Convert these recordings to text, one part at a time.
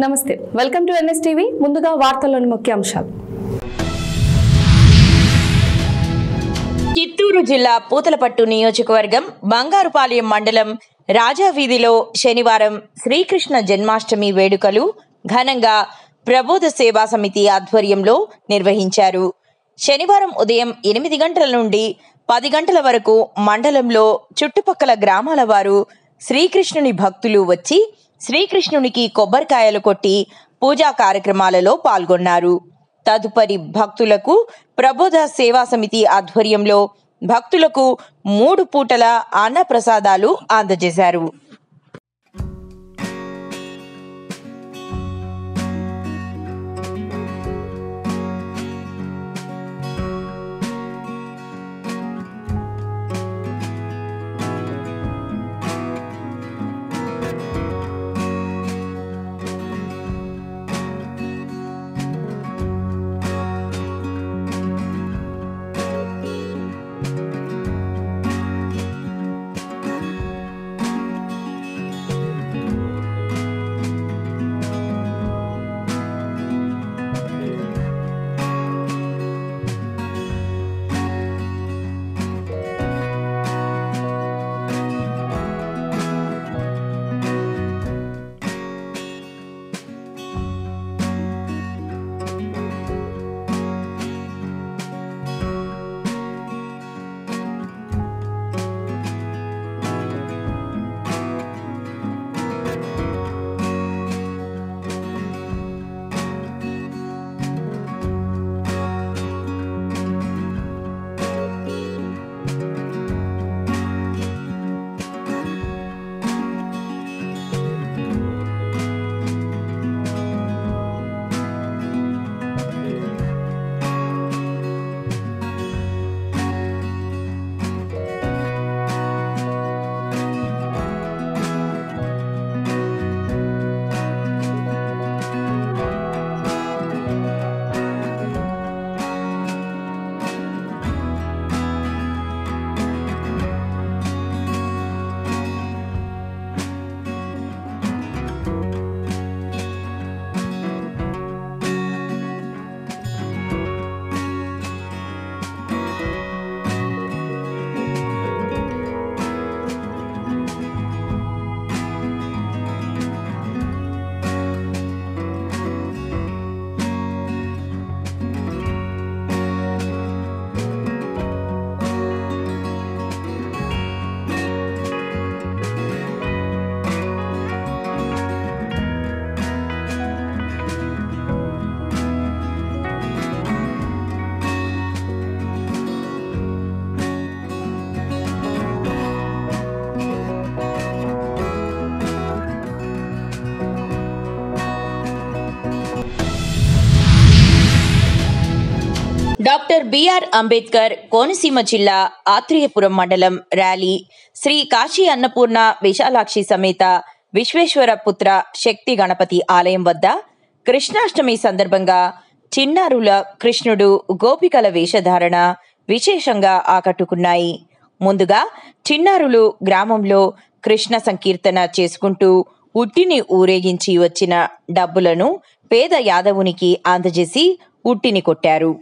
నమస్తే, welcome to NSTV. ముందుగా వార్తల్లోని ముఖ్యాంశాలు. చిత్తూరు జిల్లా పూతలపట్టు నియోజకవర్గం బంగారుపాలెం మండలం రాజావీధిలో శనివారం శ్రీకృష్ణ జన్మాష్టమి వేడుకలు ఘనంగా ప్రబోధ సేవా సమితి ఆధ్వర్యంలో నిర్వహించారు. శనివారం ఉదయం 8 గంటల నుండి 10 గంటల వరకు మండలంలో చుట్టుపక్కల గ్రామాల వారు శ్రీకృష్ణుని భక్తులు వచ్చి శ్రీకృష్ణునికి కొబ్బరికాయలు కొట్టి పూజా కార్యక్రమాలలో పాల్గొన్నారు. తదుపరి భక్తులకు ప్రబోధ సేవా సమితి ఆధ్వర్యంలో భక్తులకు 3 పూటల అన్న ప్రసాదాలు అందజేశారు. డాక్టర్ బిఆర్ అంబేద్కర్ కోనసీమ జిల్లా ఆత్రేయపురం మండలం ర్యాలీ శ్రీ కాశీ అన్నపూర్ణ విశాలాక్షి సమేత విశ్వేశ్వర పుత్ర శక్తి గణపతి ఆలయం వద్ద కృష్ణాష్టమి సందర్భంగా చిన్నారుల కృష్ణుడు గోపికల వేషధారణ విశేషంగా ఆకట్టుకున్నాయి. ముందుగా చిన్నారులు గ్రామంలో కృష్ణ సంకీర్తన చేసుకుంటూ ఉట్టిని ఊరేగించి వచ్చిన డబ్బులను పేద యాదవునికి అందజేసి ఉట్టిని కొట్టారు.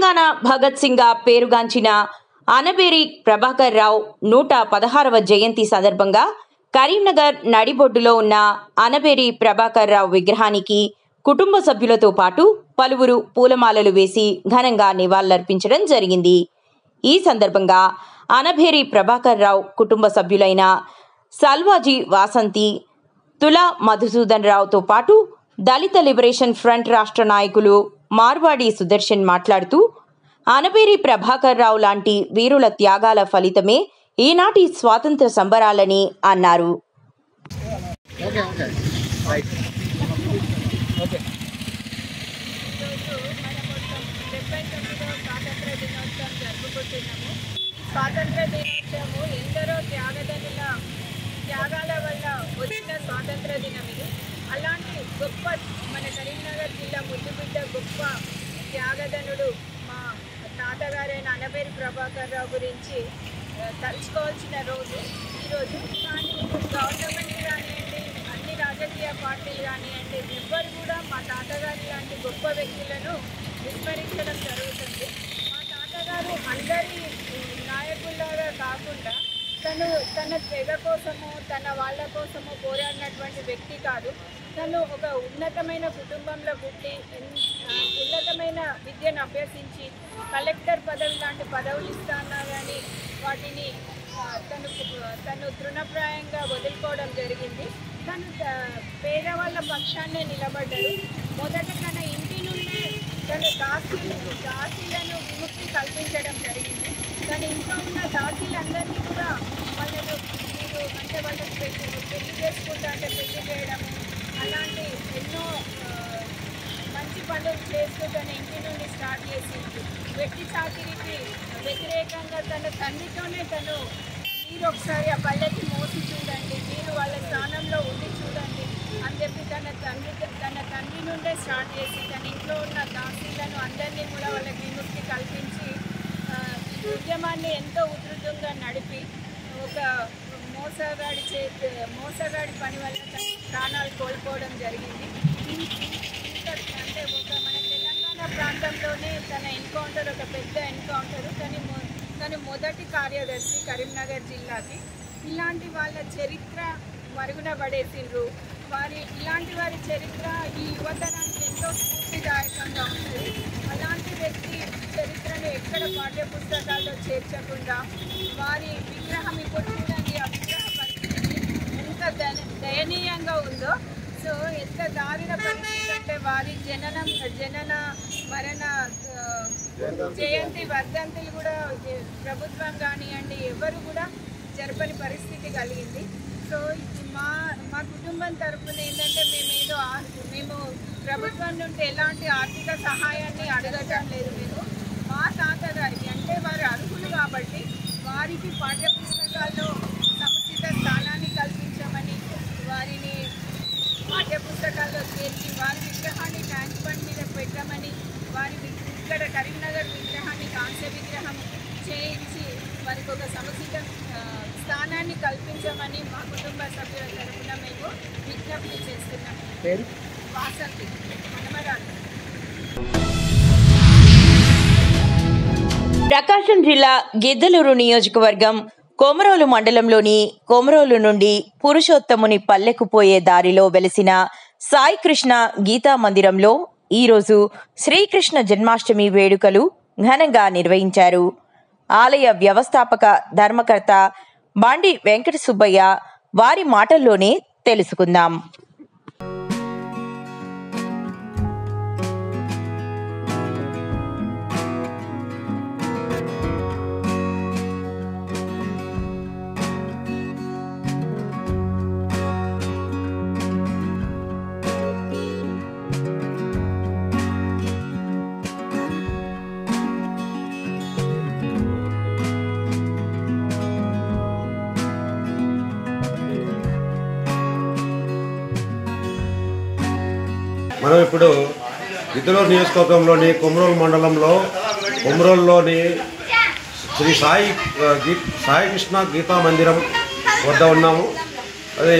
తెలంగాణ భగత్ సింగ్గా పేరుగాంచిన అనబేరి ప్రభాకర్ రావు 116వ జయంతి సందర్భంగా కరీంనగర్ నడిబొడ్డులో ఉన్న అనబేరి ప్రభాకర్ రావు విగ్రహానికి కుటుంబ సభ్యులతో పాటు పలువురు పూలమాలలు వేసి ఘనంగా నివాళులర్పించడం జరిగింది. ఈ సందర్భంగా అనబేరి ప్రభాకర్ రావు కుటుంబ సభ్యులైన సల్వాజీ వాసంతి, తులా మధుసూదన్ రావుతో పాటు దళిత లిబరేషన్ ఫ్రంట్ రాష్ట్ర నాయకులు మార్వాడి సుదర్శన్ మాట్లాడుతూ అనబేరి ప్రభాకర్ రావు లాంటి వీరుల త్యాగాల ఫలితమే ఈనాటి స్వాతంత్ర సంబరాలని అన్నారు. స్వాతంత్ర దినోత్సవము ఎందరో త్యాగాల వల్ల వచ్చిన స్వాతంత్ర దినం ఇది. అలాంటి గొప్ప మన కరీంనగర్ జిల్లా ముద్దుబిడ్డ గొప్ప త్యాగధనుడు మా తాతగారైన అనబేరి ప్రభాకర్ రావు గురించి తలుచుకోవాల్సిన రోజు ఈరోజు. కానీ గవర్నమెంట్ కానివ్వండి, అన్ని రాజకీయ పార్టీలు కానివ్వండి, ఎవ్వరు కూడా మా తాతగారి లాంటి గొప్ప వ్యక్తులను విస్మరించడం జరుగుతుంది. మా తాతగారు అందరి నాయకుల్లాగా కాకుండా తన తెగ కోసము, తన వాళ్ళ కోసము పోరాడినటువంటి వ్యక్తి కాదు. తను ఒక ఉన్నతమైన కుటుంబంలో పుట్టి ఉన్నతమైన విద్యను అభ్యసించి కలెక్టర్ పదవి లాంటి పదవులు ఇస్తానా కానీ వాటిని తను తృణప్రాయంగా వదులుకోవడం జరిగింది. తను పేదవాళ్ళ పక్షాన్నే నిలబడ్డాడు. మొదట తన ఇంటి నుండే తన దాసీలను విముక్తి కల్పించడం జరిగింది. తన ఇంట్లో ఉన్న దాసీలందరినీ కూడా వాళ్ళను పెళ్లి చేసుకుంటా అంటే పెళ్లి చేయడము, అలాంటి ఎన్నో మంచి పనులు చేస్తూ తన ఇంటి నుండి స్టార్ట్ చేసింది. వెట్టి చాకిరికి వ్యతిరేకంగా తన తండ్రితోనే మీరు ఒకసారి ఆ పల్లెకి మోసి చూడండి, మీరు వాళ్ళ స్థానంలో ఉండి చూడండి అని చెప్పి తన తండ్రి నుండే స్టార్ట్ చేసి తన ఇంట్లో ఉన్న దాసీలను అందరినీ కూడా వాళ్ళకి విముక్తి కల్పించి ఉద్యమాన్ని ఎంతో ఉధృతంగా నడిపి ఒక మోసగాడి పని వల్ల తన ప్రాణాలు కోల్పోవడం జరిగింది. అంటే మన తెలంగాణ ప్రాంతంలోనే తన ఎన్కౌంటర్ ఒక పెద్ద ఎన్కౌంటరు. తను మొదటి కార్యదర్శి కరీంనగర్ జిల్లాకి. ఇలాంటి వాళ్ళ చరిత్ర మరుగున పడేసిండ్రు. ఇలాంటి వారి చరిత్ర ఈ యువతరానికి ఎంతో స్ఫూర్తిదాయకంగా ఉంటుంది. అలాంటి వ్యక్తి చరిత్రను ఎక్కడ పాఠ్యపుస్తకాల్లో చేర్చకుండా వారి విగ్రహం ఇప్పుడు చూడండి, ఆ విగ్రహ పరిస్థితి ఎంత దయనీయంగా ఉందో. సో ఎంత దారుణ పరిస్థితి అంటే వారి జనన మరణ జయంతి వర్ధంతులు కూడా ప్రభుత్వం కానివ్వండి ఎవరు కూడా జరపని పరిస్థితి కలిగింది. సో మా కుటుంబం తరఫున ఏంటంటే మేము ప్రభుత్వం నుండి ఎలాంటి ఆర్థిక సహాయాన్ని అడగటం లేదు. మా తాతగారికి అంటే వారు అర్హులు కాబట్టి వారికి పాఠ్యపుస్తకాల్లో సముచిత స్థానాన్ని కల్పించమని, వారిని పాఠ్యపుస్తకాల్లో చేర్చి వారి విగ్రహాన్ని ట్యాంక్ బండ్ మీద పెట్టమని, ఇక్కడ కరీంనగర్ విగ్రహాన్ని కాంస్య విగ్రహం చేయించి వారికి ఒక సముచిత స్థానాన్ని కల్పించమని మా కుటుంబ సభ్యుల తరఫున మేము విజ్ఞప్తి చేస్తున్నాం. వాసంతి మనమరాలు. ప్రకాశం జిల్లా గిద్దలూరు నియోజకవర్గం కొమరోలు మండలంలోని కొమరోలు నుండి పురుషోత్తముని పల్లెకు పోయే దారిలో వెలిసిన సాయి కృష్ణ గీతా మందిరంలో ఈరోజు శ్రీకృష్ణ జన్మాష్టమి వేడుకలు ఘనంగా నిర్వహించారు. ఆలయ వ్యవస్థాపక ధర్మకర్త బాండి వెంకట సుబ్బయ్య వారి మాటల్లోనే తెలుసుకుందాం. మనం ఇప్పుడు గిద్దలూరు నియోజకవర్గంలోని కొమరోలు మండలంలో కొమరోలులోని శ్రీ సాయి కృష్ణ గీతా మందిరం వద్ద ఉన్నాము. అది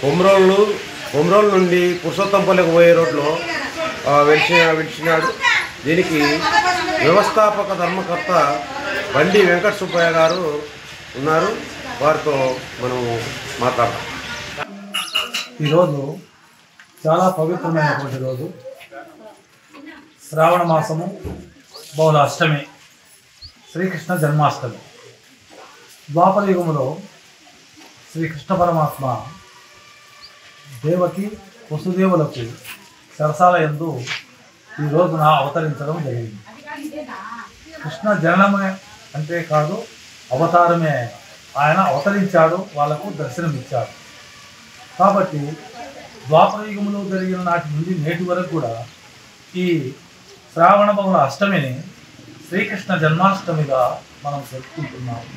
కొమరోలు నుండి పురుషోత్తంపల్లికి పోయే రోడ్లో వెలిసినాడు. దీనికి వ్యవస్థాపక ధర్మకర్త బండి వెంకట సుబ్బయ్య గారు ఉన్నారు. వారితో మనం మాట్లాడతాం. ఈరోజు చాలా పవిత్రమైనటువంటి రోజు. శ్రావణ మాసము, బహుళ అష్టమి, శ్రీకృష్ణ జన్మాష్టమి. ద్వాపర యుగములో శ్రీకృష్ణ పరమాత్మ దేవకి వసుదేవులకు సరసాల యందు ఈ రోజున అవతరించడం జరిగింది. కృష్ణ జననమే అంటే కాదు, అవతారమే. ఆయన అవతరించాడు, వాళ్లకు దర్శనమిచ్చాడు. కాబట్టి ద్వాపర యుగంలో జరిగిన నాటి నుండి నేటి వరకు కూడా ఈ శ్రావణ బహుళ అష్టమిని శ్రీకృష్ణ జన్మాష్టమిగా మనం జరుపుకుంటున్నాము.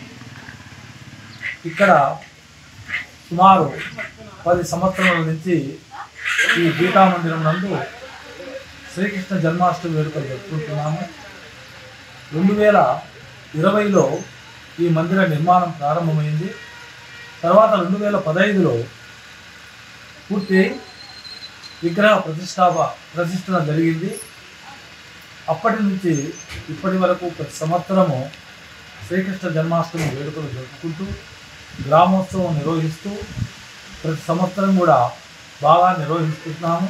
ఇక్కడ సుమారు 10 సంవత్సరాల నుంచి ఈ గీతా మందిరం నందు శ్రీకృష్ణ జన్మాష్టమి వేడుకలు జరుపుకుంటున్నాము. 2020లో ఈ మందిర నిర్మాణం ప్రారంభమైంది. తర్వాత 2015లో పూర్తి విగ్రహ ప్రతిష్టన జరిగింది. అప్పటి నుంచి ఇప్పటి వరకు ప్రతి సంవత్సరము శ్రీకృష్ణ జన్మాష్టమి వేడుకలు జరుపుకుంటూ గ్రామోత్సవం నిర్వహిస్తూ ప్రతి సంవత్సరం కూడా బాగా నిర్వహిస్తున్నాము.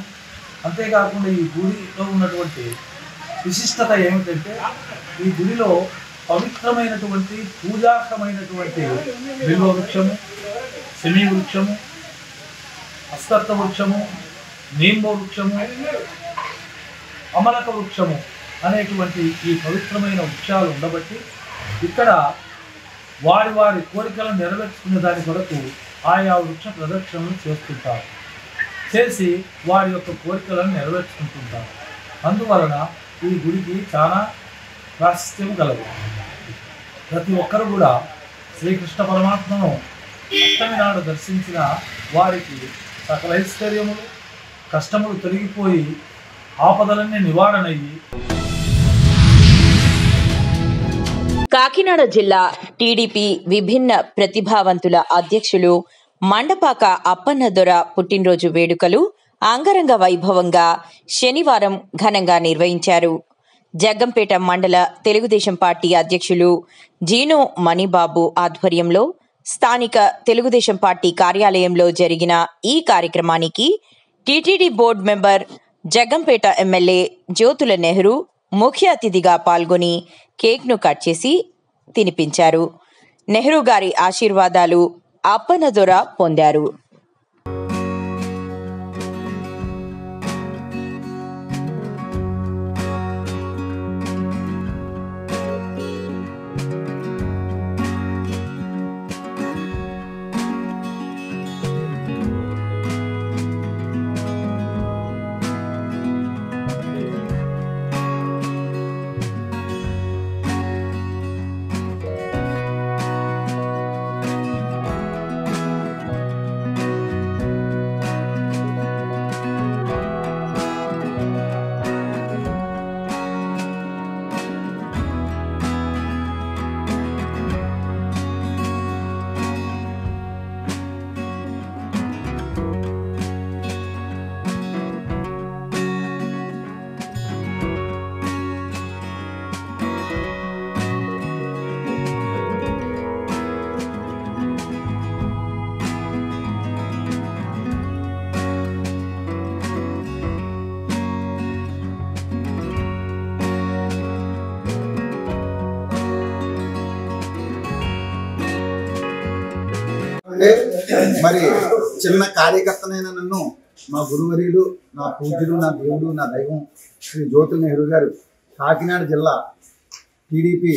అంతేకాకుండా ఈ గుడిలో ఉన్నటువంటి విశిష్టత ఏమిటంటే, ఈ గుడిలో పవిత్రమైనటువంటి పూజాకమైనటువంటి బిల్వ వృక్షము, శమీ వృక్షము, అశ్వత్థ వృక్షము, నీంబ వృక్షము, అమలక వృక్షము అనేటువంటి ఈ పవిత్రమైన వృక్షాలు ఉండబట్టి ఇక్కడ వారి వారి కోరికలను నెరవేర్చుకునే దాని కొరకు ఆయా వృక్ష ప్రదక్షిణలు చేస్తుంటారు. చేసి వారి యొక్క కోరికలను నెరవేర్చుకుంటుంటారు. అందువలన ఈ గుడికి చాలా ప్రాశస్త్యం కలదు. ప్రతి ఒక్కరు కూడా శ్రీకృష్ణ పరమాత్మను అష్టమి నాడు దర్శించిన వారికి సకల ఐశ్వర్యములు, కష్టములు తొలగిపోయి ఆపదలన్నీ నివారణయ్యి. కాకినాడ జిల్లా టీడీపీ విభిన్న ప్రతిభావంతుల అధ్యక్షులు మండపాక అప్పన్నదొర పుట్టినరోజు వేడుకలు అంగరంగ వైభవంగా శనివారం ఘనంగా నిర్వహించారు. జగ్గంపేట మండల తెలుగుదేశం పార్టీ అధ్యక్షులు జీను మణిబాబు ఆధ్వర్యంలో స్థానిక తెలుగుదేశం పార్టీ కార్యాలయంలో జరిగిన ఈ కార్యక్రమానికి TTD board member, Jaggampeta MLA Jyothula Nehru ముఖ్య అతిథిగా పాల్గొని కేక్ను కట్ చేసి తినిపించారు. నెహ్రూ గారి ఆశీర్వాదాలు అప్పన్నదొర పొందారు. మరి చిన్న కార్యకర్తనైన నన్ను మా గురువర్యులు, నా పూజ్యులు, నా దేవుడు, నా దైవం శ్రీ జ్యోతుల నెహ్రూ గారు కాకినాడ జిల్లా టీడీపీ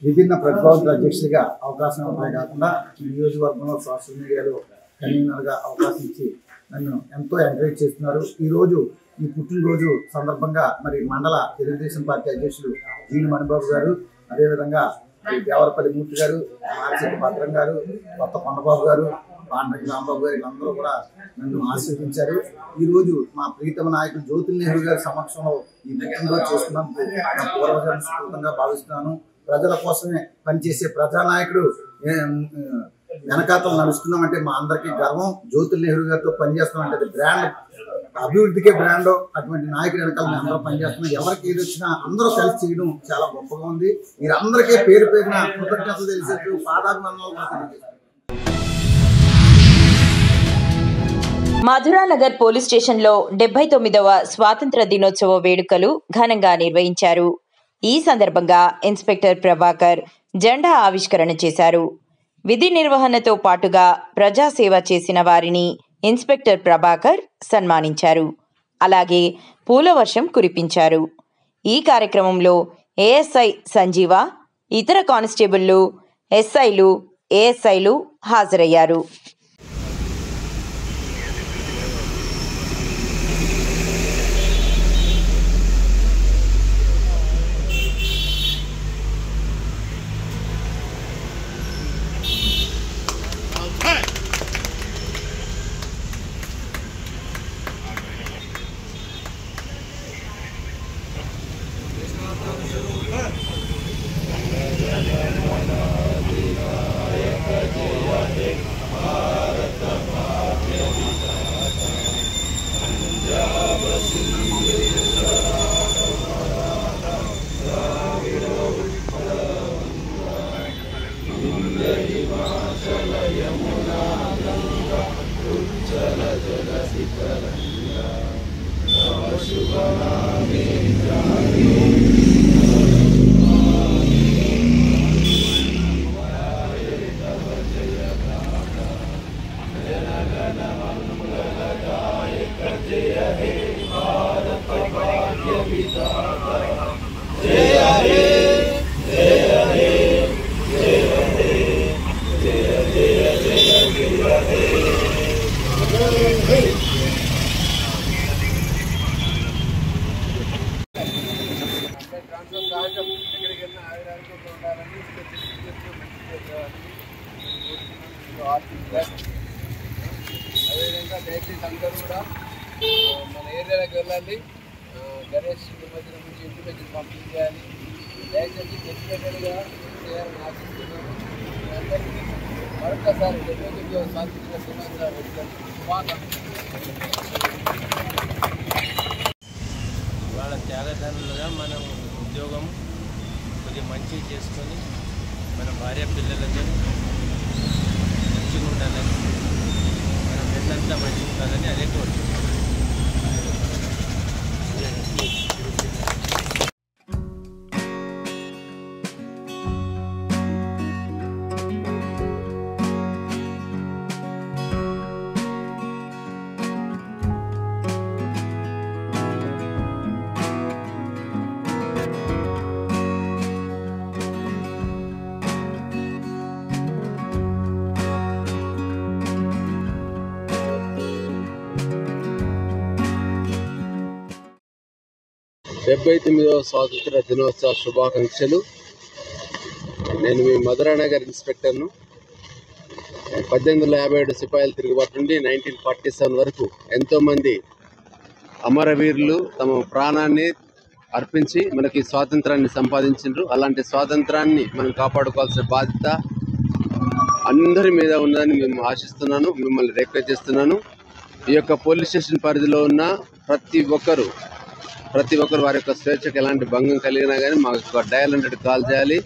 విభిన్న ప్రతిభావంతుల అధ్యక్షుడిగా అవకాశం ఇవ్వడమే కాకుండా నియోజకవర్గంలో సోషల్ మీడియాలో కన్వీనర్గా అవకాశం ఇచ్చి నన్ను ఎంతో ఎంకరేజ్ చేస్తున్నారు. ఈరోజు ఈ పుట్టినరోజు సందర్భంగా మరి మండల తెలుగుదేశం పార్టీ అధ్యక్షులు జీను మణిబాబు గారు, అదేవిధంగా దేవరపల్లి మూర్తి గారు, మార్చెట్టి భద్రం గారు, కొత్త కొండబాబు గారు, పాండ్రంగి రాంబాబు గారు, వీళ్ళందరూ కూడా నన్ను ఆశీర్వదించారు. ఈరోజు మా ప్రీతమ నాయకుడు జ్యోతుల నెహ్రూ గారి సమక్షంలో ఈ పుట్టినరోజు చేసుకున్నందుకు నా పూర్వజన్మ సుకృతంగా భావిస్తున్నాను. ప్రజల కోసమే పనిచేసే ప్రజానాయకుడు వెనకాతలు నడుస్తున్నామంటే మా అందరికీ గర్వం. జ్యోతుల నెహ్రూ గారితో పనిచేస్తున్నామంటే అది బ్రాండ్ అభివృద్ధికే బ్రాండ్ అటువంటి నాయకుడు వెనకాల మేము అందరూ పనిచేస్తున్నాం. ఎవరికి ఏది వచ్చినా అందరూ కలిసి చేయడం చాలా గొప్పగా ఉంది. మీరందరికీ పేరు పేరున కృతజ్ఞతలు తెలిసేట్టు పాదాభివందనాలు. మధురానగర్ పోలీస్ స్టేషన్లో 79వ స్వాతంత్ర దినోత్సవ వేడుకలు ఘనంగా నిర్వహించారు. ఈ సందర్భంగా ఇన్స్పెక్టర్ ప్రభాకర్ జెండా ఆవిష్కరణ చేశారు. విధి నిర్వహణతో పాటుగా ప్రజాసేవ చేసిన వారిని ఇన్స్పెక్టర్ ప్రభాకర్ సన్మానించారు. అలాగే పూల వర్షం కురిపించారు. ఈ కార్యక్రమంలో ఏఎస్ఐ సంజీవ, ఇతర కానిస్టేబుళ్లు, ఎస్ఐలు, ఏఎస్ఐలు హాజరయ్యారు. అదేవిధంగా దయచేసి అందరూ కూడా మన ఏరియాలోకి వెళ్ళాలి. గణేష్ నిమజ్జనం నుంచి ఇంటికి పంపించాలి. దయచేసి డెఫినెట్గా చేయాలని ఆశిస్తున్నాను. అందరికీ మరొకసారి 79వ స్వాతంత్ర దినోత్సవ వాళ్ళ త్యాగదానులుగా మనం ఉద్యోగం కొద్దిగా మంచిగా చేసుకొని మన భార్య పిల్లలతో మంచిగా ఉండాలని, మనం పెళ్ళంతా మంచిగా ఉండాలని అదే కోరుకుంటున్నాం. డెబ్బై 79వ స్వాతంత్ర దినోత్సవ శుభాకాంక్షలు. నేను మీ మధురానగర్ ఇన్స్పెక్టర్ను. 1857 సిపాయిల తిరుగుబాటు నుండి 1947 వరకు ఎంతోమంది అమరవీరులు తమ ప్రాణాన్ని అర్పించి మనకి స్వాతంత్రాన్ని సంపాదించారు. అలాంటి స్వాతంత్రాన్ని మనం కాపాడుకోవాల్సిన బాధ్యత అందరి మీద ఉందని మేము ఆశిస్తున్నాను, మిమ్మల్ని రిక్వెస్ట్ చేస్తున్నాను. ఈ యొక్క పోలీస్ స్టేషన్ పరిధిలో ఉన్న ప్రతి ఒక్కరు వారి యొక్క స్వేచ్ఛకు ఎలాంటి భంగం కలిగినా కానీ మాకు డయల్ 100 కాల్ చేయాలి,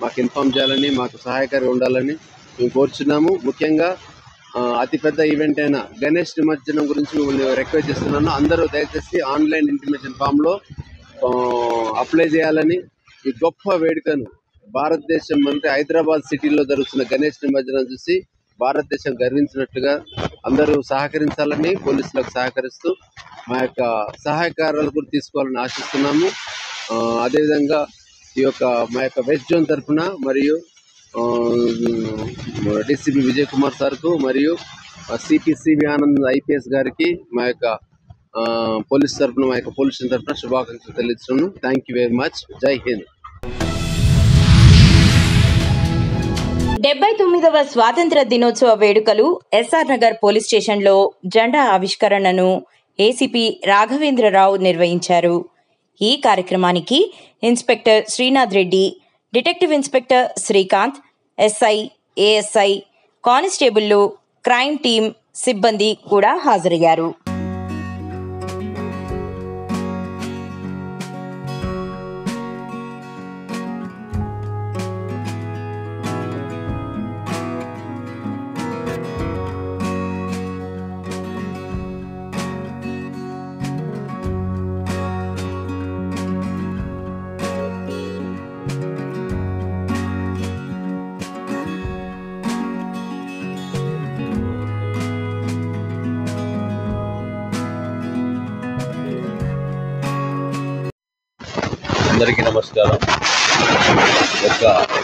మాకు ఇన్ఫామ్ చేయాలని, మాకు సహాయకారిగా ఉండాలని మేము కోరుచున్నాము. ముఖ్యంగా అతిపెద్ద ఈవెంట్ అయిన గణేష్ నిమజ్జనం గురించి మిమ్మల్ని రిక్వెస్ట్ చేస్తున్నాను. అందరూ దయచేసి ఆన్లైన్ ఇంటిమేషన్ ఫామ్లో అప్లై చేయాలని, ఈ గొప్ప వేడుకను భారతదేశం అంటే హైదరాబాద్ సిటీలో జరుగుతున్న గణేష్ నిమజ్జనం చూసి భారతదేశం గర్వించినట్టుగా అందరూ సహకరించాలని పోలీసులకు సహకరిస్తూ మా యొక్క సహాయకారాలు కూడా తీసుకోవాలని ఆశిస్తున్నాము. అదేవిధంగా ఈ యొక్క మా యొక్క వెస్ట్ జోన్ తరఫున మరియు డీసీపీ విజయ్ కుమార్ సార్కు మరియు సిపి ఆనంద్ ఐపీఎస్ గారికి మా యొక్క పోలీస్ తరఫున మా యొక్క పోలీస్ తరఫున శుభాకాంక్షలు తెలియజేస్తున్నాను. Thank you very much. జై హింద్. 79వ స్వాతంత్ర దినోత్సవ వేడుకలు ఎస్ఆర్ నగర్ పోలీస్ స్టేషన్లో జెండా ఆవిష్కరణను ఏసీపీ రాఘవేంద్రరావు నిర్వహించారు. ఈ కార్యక్రమానికి inspector Srinath Reddy, detective inspector Srikanth, SI, ASI, కానిస్టేబుళ్లు, క్రైమ్ టీం సిబ్బంది కూడా హాజరయ్యారు. అందరికీ నమస్కారం.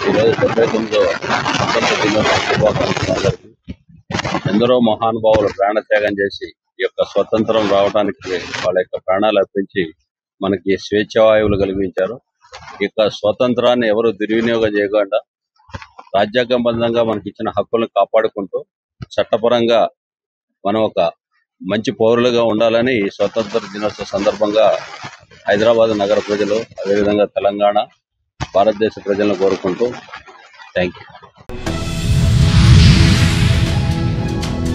ఈరోజు 79వ స్వతంత్ర దినోత్సవ శుభాకాంక్షలు అందరికీ. ఎందరో మహానుభావులు ప్రాణత్యాగం చేసి ఈ యొక్క స్వతంత్రం రావడానికి వాళ్ళ యొక్క ప్రాణాలు అర్పించి మనకి స్వేచ్ఛావాయువులు కలిగించారు. ఈ యొక్క స్వతంత్రాన్ని ఎవరు దుర్వినియోగం చేయకుండా రాజ్యాంగబద్ధంగా మనకి ఇచ్చిన హక్కులను కాపాడుకుంటూ చట్టపరంగా మనం ఒక మంచి పౌరులుగా ఉండాలని ఈ స్వతంత్ర దినోత్సవ సందర్భంగా హైదరాబాద్ నగర ప్రజలు, అదేవిధంగా తెలంగాణ, భారతదేశ ప్రజలను కోరుకుంటూ థ్యాంక్ యూ.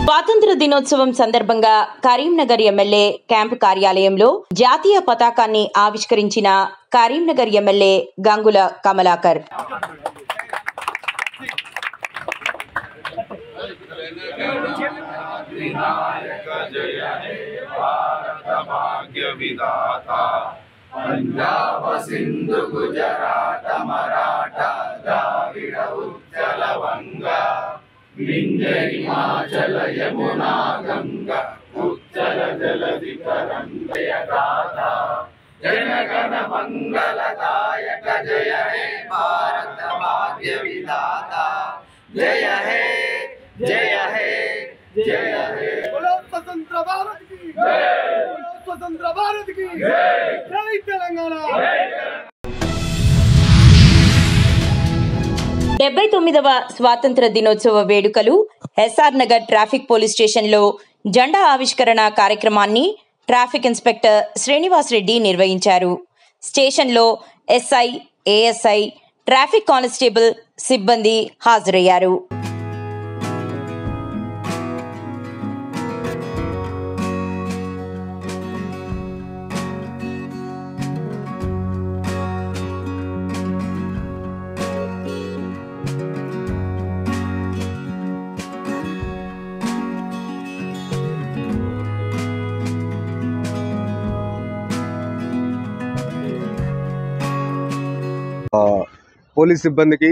స్వాతంత్ర దినోత్సవం సందర్భంగా కరీంనగర్ ఎమ్మెల్యే క్యాంపు కార్యాలయంలో జాతీయ పతాకాన్ని ఆవిష్కరించిన కరీంనగర్ ఎమ్మెల్యే గంగుల కమలాకర్. పంజాబ సింధు గుజరాట మరాఠ ద్రావిడ ఉచ్చల వంగ వింధ్య హిమాచల యమునా గంగ ఉచ్చల జలధి కరంగయ గాథ జనగణ మంగళదాయక జయ హే భారత భాగ్య విధాత జయ హే జయ హే జయ హే. బోలో స్వతంత్ర భారత్ కి జై, బోలో స్వతంత్ర భారత్ కి జై, జై తెలంగాణ. 79వ స్వాతంత్ర దినోత్సవ వేడుకలు ఎస్ఆర్ నగర్ ట్రాఫిక్ పోలీస్ స్టేషన్లో జెండా ఆవిష్కరణ కార్యక్రమాన్ని ట్రాఫిక్ ఇన్స్పెక్టర్ శ్రీనివాస్ రెడ్డి నిర్వహించారు. స్టేషన్లో ఎస్ఐ, ఏఎస్ఐ, ట్రాఫిక్ కానిస్టేబుల్ సిబ్బంది హాజరయ్యారు. పోలీస్ సిబ్బందికి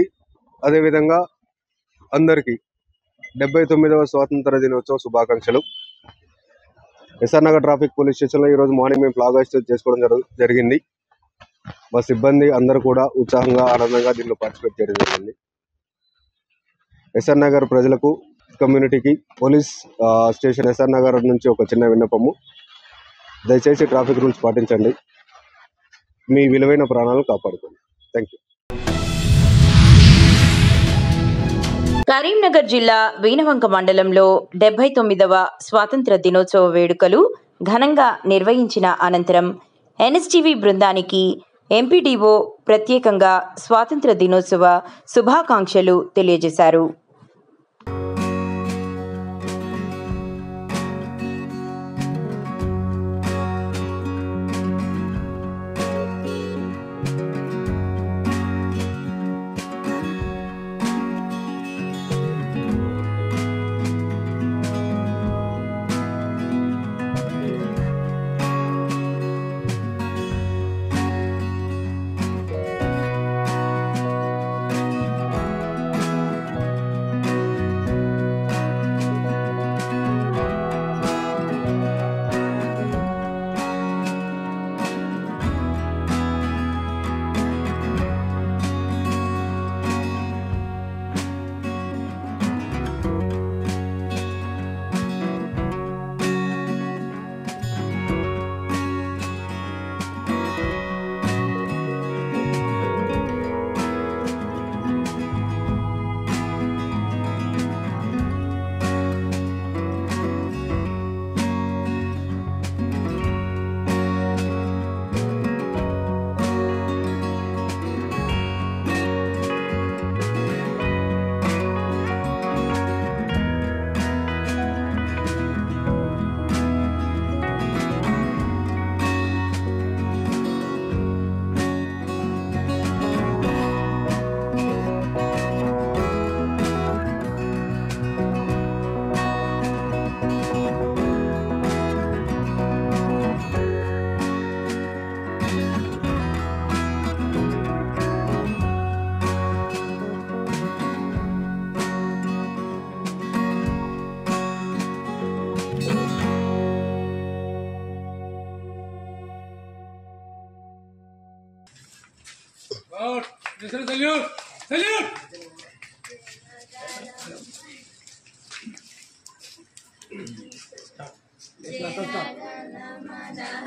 అదేవిధంగా అందరికీ 79వ స్వాతంత్ర దినోత్సవ శుభాకాంక్షలు. ఎస్ఆర్ నగర్ ట్రాఫిక్ పోలీస్ స్టేషన్లో ఈరోజు మార్నింగ్ మేము ఫ్లాగ్ హాయిస్ట్ చేసుకోవడం జరిగింది. మా సిబ్బంది అందరూ కూడా ఉత్సాహంగా, ఆనందంగా దీనిలో పార్టిసిపేట్ చేయడం జరిగింది. ఎస్ఆర్ నగర్ ప్రజలకు, కమ్యూనిటీకి పోలీస్ స్టేషన్ ఎస్ఆర్ నగర్ నుంచి ఒక చిన్న విన్నపము: దయచేసి ట్రాఫిక్ రూల్స్ పాటించండి, మీ విలువైన ప్రాణాలను కాపాడుకోండి. Thank you. కరీంనగర్ జిల్లా వీణవంక మండలంలో 79వ స్వాతంత్ర దినోత్సవ వేడుకలు ఘనంగా నిర్వహించిన అనంతరం ఎన్ఎస్టీవీ బృందానికి ఎంపీడీఓ ప్రత్యేకంగా స్వాతంత్ర దినోత్సవ శుభాకాంక్షలు తెలియజేశారు.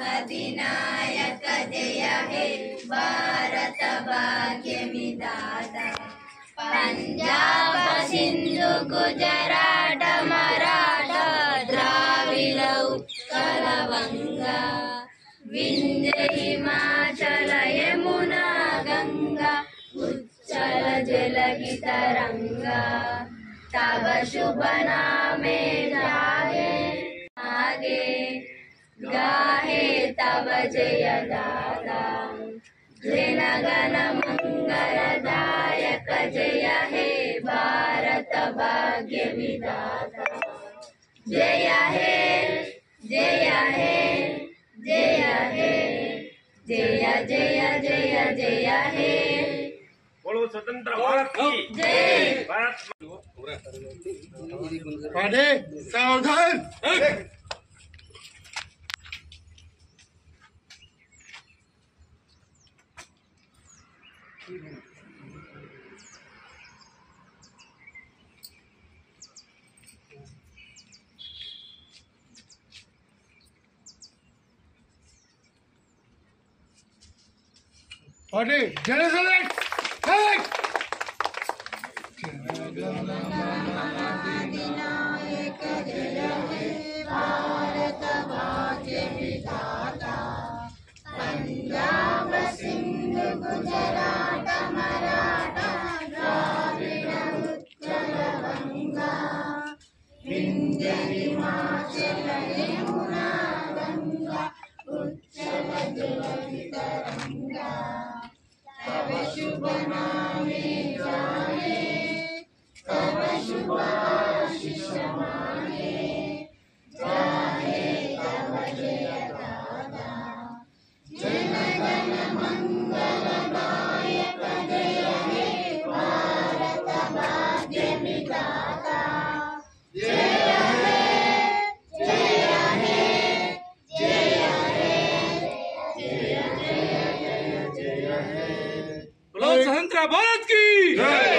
अधिनायक जय हे भारत भाग्य विधाता पंजाब सिंधु गुजरात मराठा द्राविड़ उत्कल गंगा विंध्य हिमाचल यमुना गंगा उच्चल जलधि तरंगा तब शुभ नामे जागे आगे गाहे तब जय दाता जन गण मंगलदायक जय हे भारत भाग्य विधाता जय हे जय हे जय हे जय जय जय जय हे बोलो स्वतंत्र भारत की जय। भारत सावधान अधिनायक जय हे भारत भाग्य विधाता पंजाब सिंध गुजरात मराठा द्राविड़ उत्कल गंगा विंध्य हिमाचल यमुना गंगा उच्चल जलधि तरंगा तब शुभ नामे जाए तब शुभ आशीष मांगे जाहे तब जय दाता जन गण मंगलदायक जय हे भारत भाग्य विधाता जय हे जय हे जय हे जय जय जय हे बोलो स्वतंत्र भारत की जय।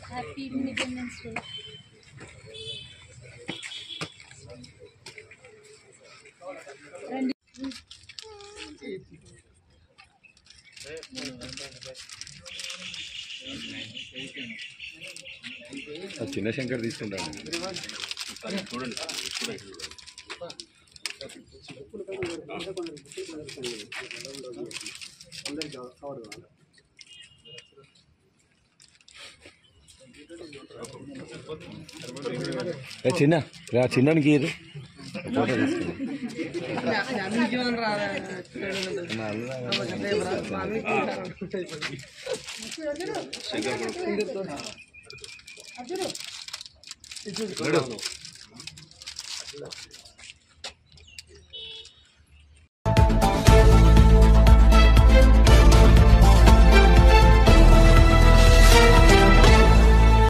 హ్యాపీ ఇండిపెండెన్స్ డే చిన్న శంకర్ తీసుకుంటాను చూడండి చిన్న చిన్నకి ఏది అర్జున్